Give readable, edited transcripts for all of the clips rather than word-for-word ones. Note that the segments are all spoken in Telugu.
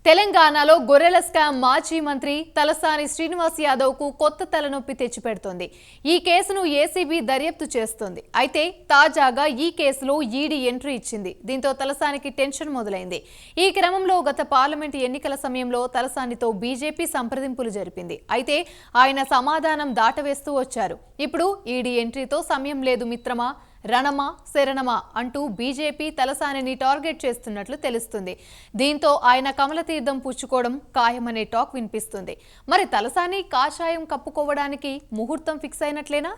తెలంగాణలో గొర్రెల స్కామ్ మాజీ మంత్రి తలసాని శ్రీనివాస్ యాదవ్ కు కొత్త తలనొప్పి తెచ్చిపెడుతోంది. ఈ కేసును ఏసీబీ దర్యాప్తు చేస్తోంది. అయితే తాజాగా ఈ కేసులో ఈడీ ఎంట్రీ ఇచ్చింది. దీంతో తలసానికి టెన్షన్ మొదలైంది. ఈ క్రమంలో గత పార్లమెంట్ ఎన్నికల సమయంలో తలసానితో బీజేపీ సంప్రదింపులు జరిపింది. అయితే ఆయన సమాధానం దాటవేస్తూ వచ్చారు. ఇప్పుడు ఈడీ ఎంట్రీతో సమయం లేదు మిత్రమా, రణమా శరణమా అంటూ బీజేపీ తలసానిని టార్గెట్ చేస్తున్నట్లు తెలుస్తుంది. దీంతో ఆయన కమలతీర్థం పుచ్చుకోవడం ఖాయమనే టాక్ వినిపిస్తుంది. మరి తలసాని కాషాయం కప్పుకోవడానికి ముహూర్తం ఫిక్స్ అయినట్లేనా?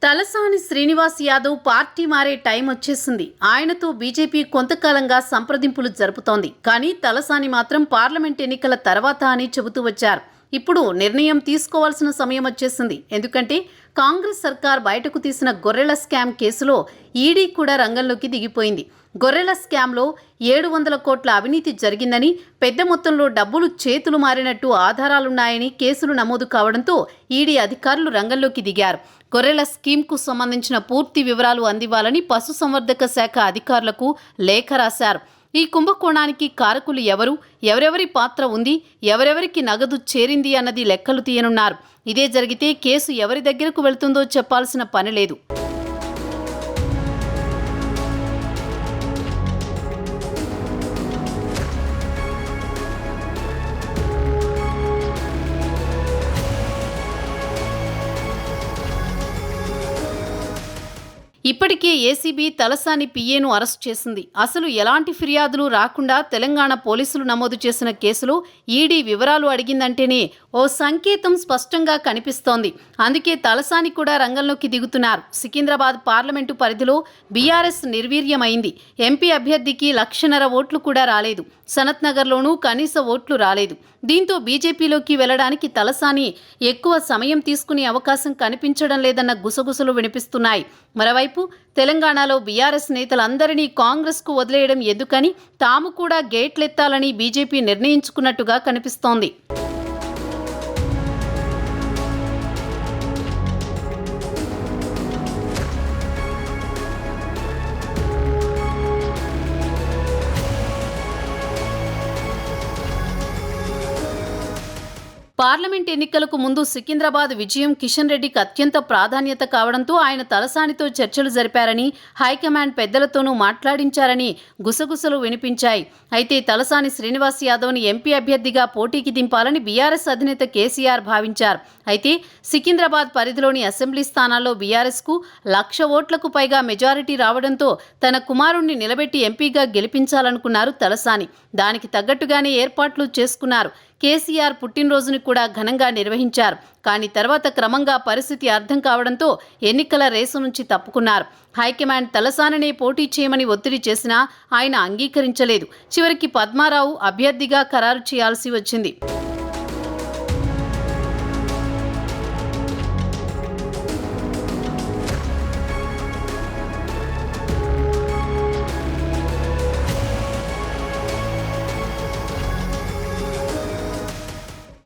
తలసాని శ్రీనివాస్ యాదవ్ పార్టీ మారే టైం వచ్చేసింది. ఆయనతో బీజేపీ కొంతకాలంగా సంప్రదింపులు జరుపుతోంది. కానీ తలసాని మాత్రం పార్లమెంట్ ఎన్నికల తర్వాత అని చెబుతూ వచ్చారు. ఇప్పుడు నిర్ణయం తీసుకోవాల్సిన సమయం వచ్చేసింది. ఎందుకంటే కాంగ్రెస్ సర్కార్ బయటకు తీసిన గొర్రెల స్కామ్ కేసులో ఈడీ కూడా రంగంలోకి దిగిపోయింది. గొర్రెల స్కామ్లో 700 కోట్ల అవినీతి జరిగిందని, పెద్ద మొత్తంలో డబ్బులు చేతులు మారినట్టు ఆధారాలున్నాయని కేసులు నమోదు కావడంతో ఈడీ అధికారులు రంగంలోకి దిగారు. గొర్రెల స్కీమ్కు సంబంధించిన పూర్తి వివరాలు అందివ్వాలని పశుసంవర్ధక శాఖ అధికారులకు లేఖ రాశారు. ఈ కుంభకోణానికి కారకులు ఎవరెవరి పాత్ర ఉంది, ఎవరెవరికి నగదు చేరింది అన్నది లెక్కలు తీయనున్నారు. ఇదే జరిగితే కేసు ఎవరి దగ్గరకు వెళ్తుందో చెప్పాల్సిన పని లేదు. ఇప్పటికే ఏసీబీ తలసాని పిఏను అరెస్ట్ చేసింది. అసలు ఎలాంటి ఫిర్యాదులు రాకుండా తెలంగాణ పోలీసులు నమోదు చేసిన కేసులో ఈడీ వివరాలు అడిగిందంటేనే ఓ సంకేతం స్పష్టంగా కనిపిస్తోంది. అందుకే తలసాని కూడా రంగంలోకి దిగుతున్నారు. సికింద్రాబాద్ పార్లమెంటు పరిధిలో బీఆర్ఎస్ నిర్వీర్యమైంది. ఎంపీ అభ్యర్థికి 1,50,000 ఓట్లు కూడా రాలేదు. సనత్ నగర్లోనూ కనీస ఓట్లు రాలేదు. దీంతో బీజేపీలోకి వెళ్లడానికి తలసాని ఎక్కువ సమయం తీసుకునే అవకాశం కనిపించడం లేదన్న గుసగుసలు వినిపిస్తున్నాయి. మరోవైపు తెలంగాణలో బీఆర్ఎస్ నేతలందరినీ కాంగ్రెస్కు వదిలేయడం ఎందుకని తాము కూడా గేట్లెత్తాలని బీజేపీ నిర్ణయించుకున్నట్టుగా కనిపిస్తోంది. పార్లమెంట్ ఎన్నికలకు ముందు సికింద్రాబాద్ విజయం కిషన్ రెడ్డికి అత్యంత ప్రాధాన్యత కావడంతో ఆయన తలసానితో చర్చలు జరిపారని, హైకమాండ్ పెద్దలతోనూ మాట్లాడించారని గుసగుసలు వినిపించాయి. అయితే తలసాని శ్రీనివాస్ యాదవ్ని ఎంపీ అభ్యర్థిగా పోటీకి దింపాలని బీఆర్ఎస్ అధినేత కేసీఆర్ భావించారు. అయితే సికింద్రాబాద్ పరిధిలోని అసెంబ్లీ స్థానాల్లో బీఆర్ఎస్కు 1,00,000 ఓట్లకు పైగా మెజారిటీ రావడంతో తన కుమారుణ్ణి నిలబెట్టి ఎంపీగా గెలిపించాలనుకున్నారు తలసాని. దానికి తగ్గట్టుగానే ఏర్పాట్లు చేసుకున్నారు. కేసీఆర్ పుట్టినరోజును కూడా ఘనంగా నిర్వహించారు. కానీ తర్వాత క్రమంగా పరిస్థితి అర్థం కావడంతో ఎన్నికల రేసు నుంచి తప్పుకున్నారు. హైకమాండ్ తలసానినే పోటీ చేయమని ఒత్తిడి చేసినా ఆయన అంగీకరించలేదు. చివరికి పద్మారావు అభ్యర్థిగా ఖరారు చేయాల్సి వచ్చింది.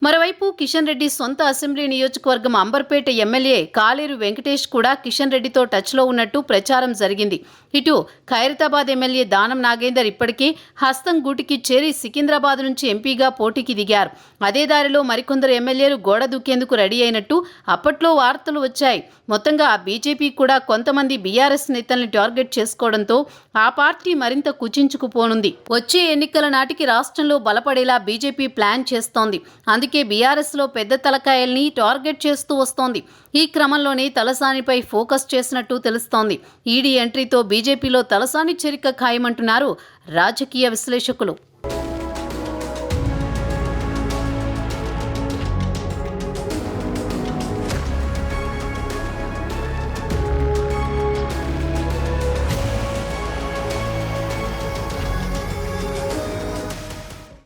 మరోవైపు కిషన్ రెడ్డి సొంత అసెంబ్లీ నియోజకవర్గం అంబర్పేట ఎమ్మెల్యే కాలేరు వెంకటేష్ కూడా కిషన్ రెడ్డితో టచ్లో ఉన్నట్టు ప్రచారం జరిగింది. ఇటు ఖైరతాబాద్ ఎమ్మెల్యే దానం నాగేందర్ ఇప్పటికే హస్తం గూటికి చేరి సికింద్రాబాద్ నుంచి ఎంపీగా పోటీకి దిగారు. అదే దారిలో మరికొందరు ఎమ్మెల్యేలు గోడ దూకేందుకు రెడీ అయినట్టు అప్పట్లో వార్తలు వచ్చాయి. మొత్తంగా బీజేపీ కూడా కొంతమంది బీఆర్ఎస్ నేతల్ని టార్గెట్ చేసుకోవడంతో ఆ పార్టీ మరింత కుచించుకుపోనుంది. వచ్చే ఎన్నికల నాటికి రాష్ట్రంలో బలపడేలా బీజేపీ ప్లాన్ చేస్తోంది. అందుకే బీఆర్ఎస్లో పెద్ద తలకాయల్ని టార్గెట్ చేస్తూ వస్తోంది. ఈ క్రమంలోనే తలసానిపై ఫోకస్ చేసినట్టు తెలుస్తోంది. ఈడీ ఎంట్రీతో బీజేపీలో తలసాని చేరిక ఖాయమంటున్నారు రాజకీయ విశ్లేషకులు.